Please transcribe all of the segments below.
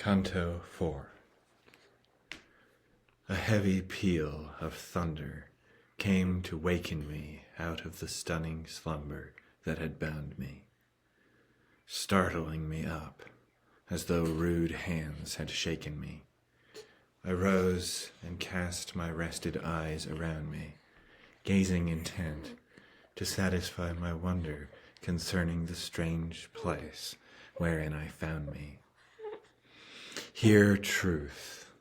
Canto 4. A heavy peal of thunder came to waken me out of the stunning slumber that had bound me, startling me up as though rude hands had shaken me. I rose and cast my rested eyes around me, gazing intent to satisfy my wonder concerning the strange place wherein I found me. Hear truth.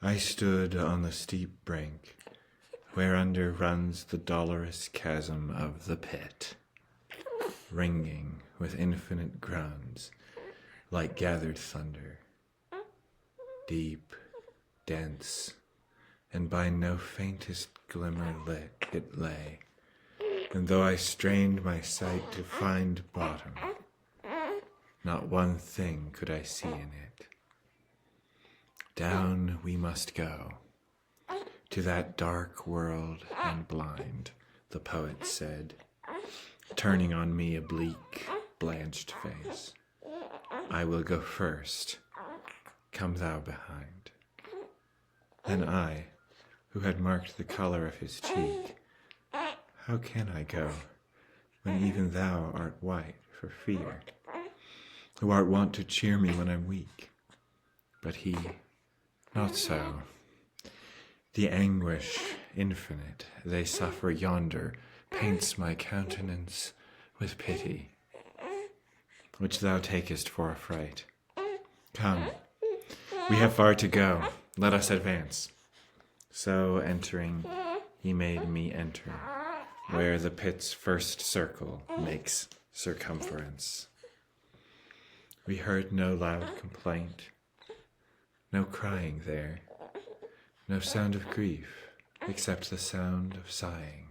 I stood on the steep brink, whereunder runs the dolorous chasm of the pit, ringing with infinite groans, like gathered thunder, deep, dense, and by no faintest glimmer lit it lay, and though I strained my sight to find bottom, not one thing could I see in it. Down we must go, to that dark world and blind, the poet said, turning on me a bleak, blanched face. I will go first, come thou behind. Then I, who had marked the color of his cheek, how can I go, when even thou art white for fear, who art wont to cheer me when I'm weak? But he, not so. The anguish infinite they suffer yonder paints my countenance with pity, which thou takest for affright. Come, we have far to go, let us advance. So entering, he made me enter, where the pit's first circle makes circumference. We heard no loud complaint, no crying there, no sound of grief, except the sound of sighing,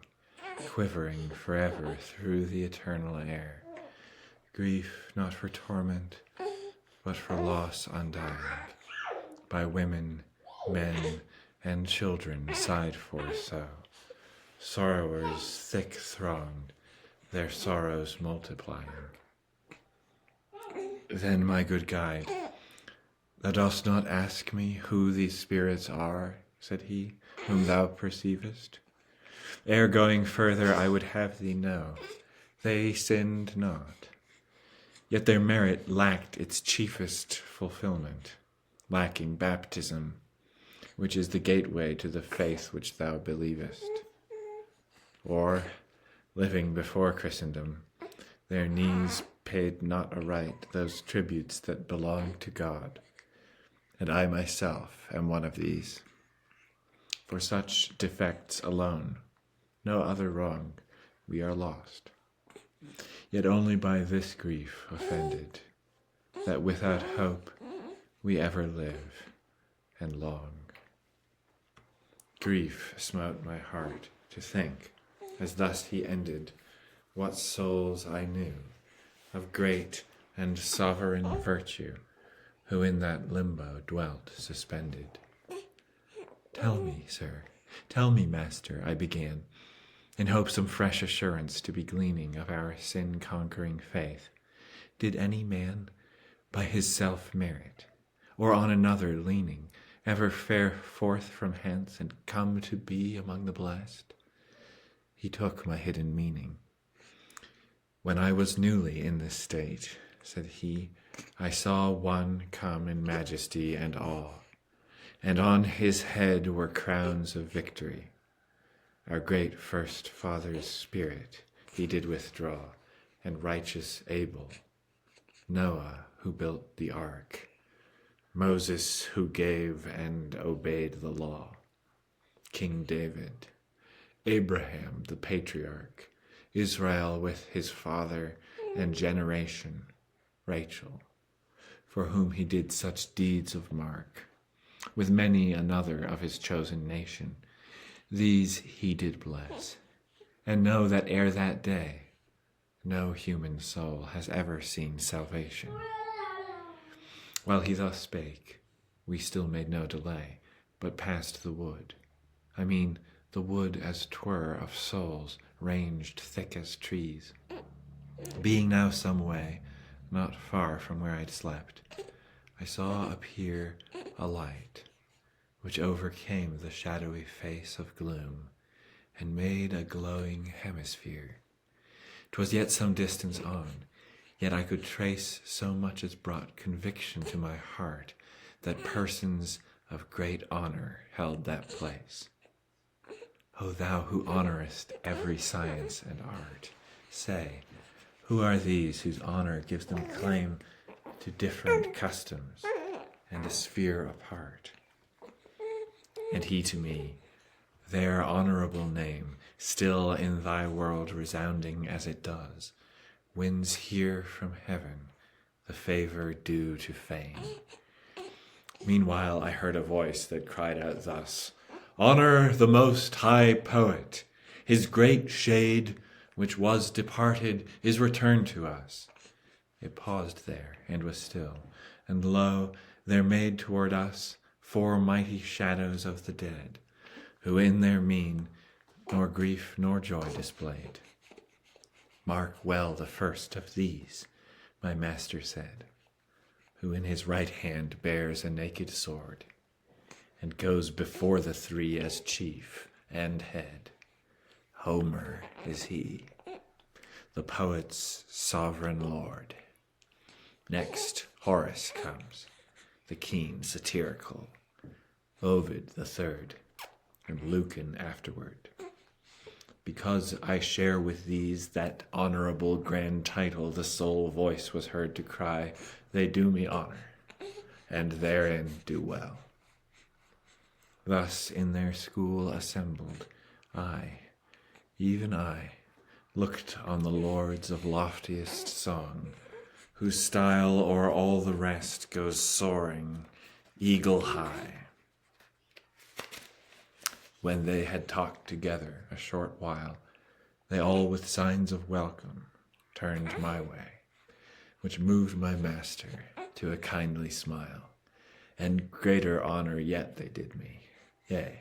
quivering forever through the eternal air. Grief not for torment, but for loss undying, by women, men, and children sighed for so. Sorrowers thick thronged, their sorrows multiplying. Then, my good guide, thou dost not ask me who these spirits are, said he, whom thou perceivest. Ere going further, I would have thee know, they sinned not, yet their merit lacked its chiefest fulfillment, lacking baptism, which is the gateway to the faith which thou believest. Or, living before Christendom, their knees paid not aright those tributes that belong to God, and I myself am one of these. For such defects alone, no other wrong, we are lost. Yet only by this grief offended, that without hope we ever live and long. Grief smote my heart to think, as thus he ended, what souls I knew of great and sovereign virtue, who in that limbo dwelt suspended. Tell me, sir, tell me, master, I began, in hope some fresh assurance to be gleaning of our sin-conquering faith. Did any man, by his self-merit, or on another leaning, ever fare forth from hence and come to be among the blessed? He took my hidden meaning. When I was newly in this state, said he, I saw one come in majesty and awe, and on his head were crowns of victory. Our great first father's spirit he did withdraw, and righteous Abel, Noah who built the ark, Moses who gave and obeyed the law, King David, Abraham the patriarch, Israel with his father and generation, Rachel, for whom he did such deeds of mark, with many another of his chosen nation. These he did bless, and know that ere that day no human soul has ever seen salvation. While he thus spake, we still made no delay, but passed the wood. I mean the wood as 'twere of souls, ranged thick as trees. Being now some way, not far from where I'd slept, I saw appear a light, which overcame the shadowy face of gloom, and made a glowing hemisphere. 'Twas yet some distance on, yet I could trace so much as brought conviction to my heart that persons of great honor held that place. O thou who honorest every science and art, say, who are these whose honor gives them claim to different customs and a sphere apart? And he to me, their honorable name, still in thy world resounding as it does, wins here from heaven the favor due to fame. Meanwhile I heard a voice that cried out thus, Honor the most high poet, his great shade which was departed is returned to us. It paused there and was still, and lo, there made toward us 4 mighty shadows of the dead, who in their mien nor grief nor joy displayed. Mark well the first of these, my master said, who in his right hand bears a naked sword, and goes before the 3 as chief and head. Homer is he, the poet's sovereign lord. Next Horace comes, the keen satirical, Ovid the 3rd, and Lucan afterward. Because I share with these that honorable grand title, the sole voice was heard to cry, They do me honor, and therein do well. Thus in their school assembled, I, even I, looked on the lords of loftiest song, whose style o'er all the rest goes soaring, eagle high. When they had talked together a short while, they all with signs of welcome turned my way, which moved my master to a kindly smile, and greater honor yet they did me. Yea,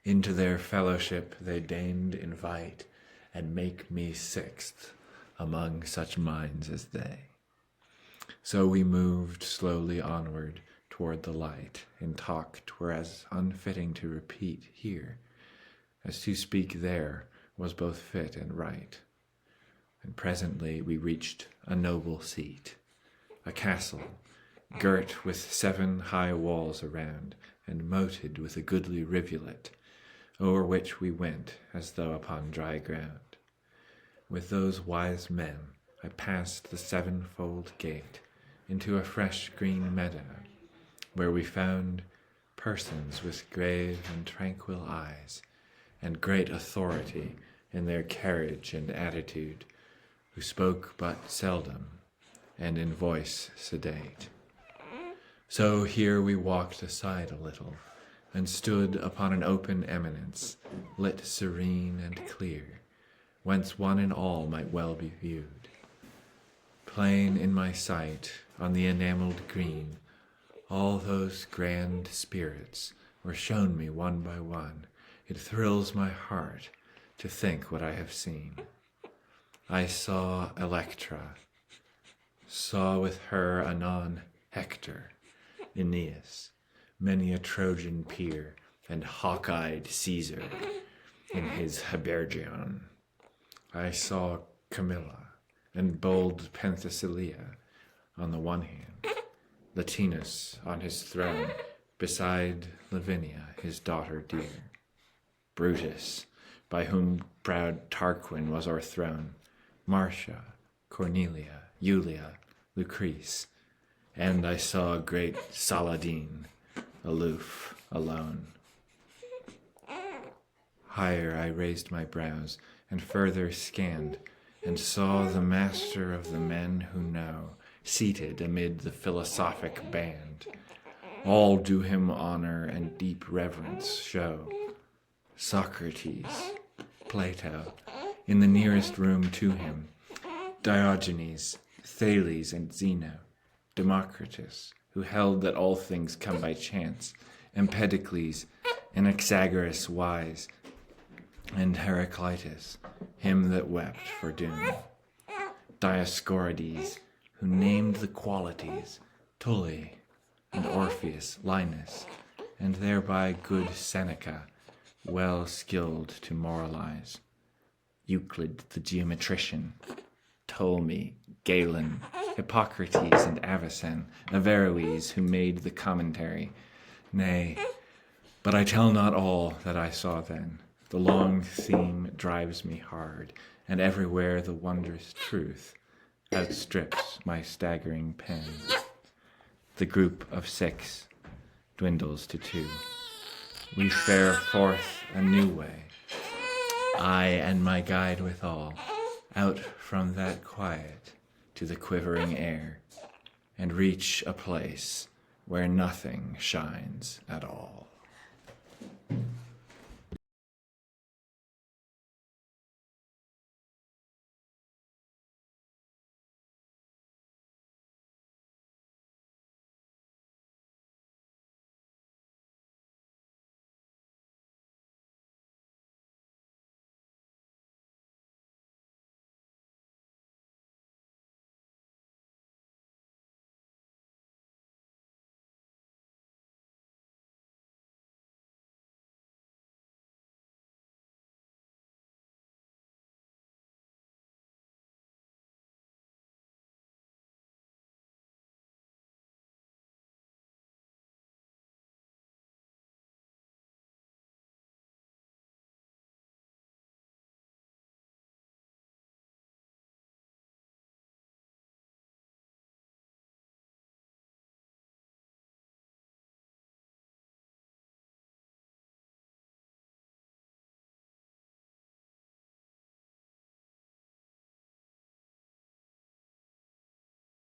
into their fellowship they deigned invite, and make me 6th among such minds as they. So we moved slowly onward toward the light, in talk 'twere as unfitting to repeat here, as to speak there was both fit and right. And presently we reached a noble seat, a castle, girt with 7 high walls around, and moated with a goodly rivulet, o'er which we went as though upon dry ground. With those wise men I passed the 7-fold gate into a fresh green meadow, where we found persons with grave and tranquil eyes, and great authority in their carriage and attitude, who spoke but seldom, and in voice sedate. So here we walked aside a little, and stood upon an open eminence, lit serene and clear, whence one and all might well be viewed. Plain in my sight, on the enamelled green, all those grand spirits were shown me one by one. It thrills my heart to think what I have seen. I saw Electra, saw with her anon Hector, Aeneas, many a Trojan peer, and hawk-eyed Caesar in his habergeon. I saw Camilla and bold Penthesilea on the one hand, Latinus on his throne beside Lavinia, his daughter dear, Brutus, by whom proud Tarquin was o'erthrown, Marcia, Cornelia, Julia, Lucrece, and I saw great Saladin, aloof, alone. Higher I raised my brows, and further scanned, and saw the master of the men who know, seated amid the philosophic band. All do him honor and deep reverence show. Socrates, Plato, in the nearest room to him, Diogenes, Thales, and Zeno, Democritus, who held that all things come by chance, Empedocles, Anaxagoras wise, and Heraclitus, him that wept for doom, Dioscorides, who named the qualities, Tully, and Orpheus, Linus, and thereby good Seneca, well skilled to moralize, Euclid the geometrician, Ptolemy, Galen, Hippocrates and Avicen, Averroes who made the commentary. Nay, but I tell not all that I saw then. The long theme drives me hard, and everywhere the wondrous truth outstrips my staggering pen. The group of 6 dwindles to 2. We fare forth a new way, I and my guide withal, out from that quiet to the quivering air, and reach a place where nothing shines at all.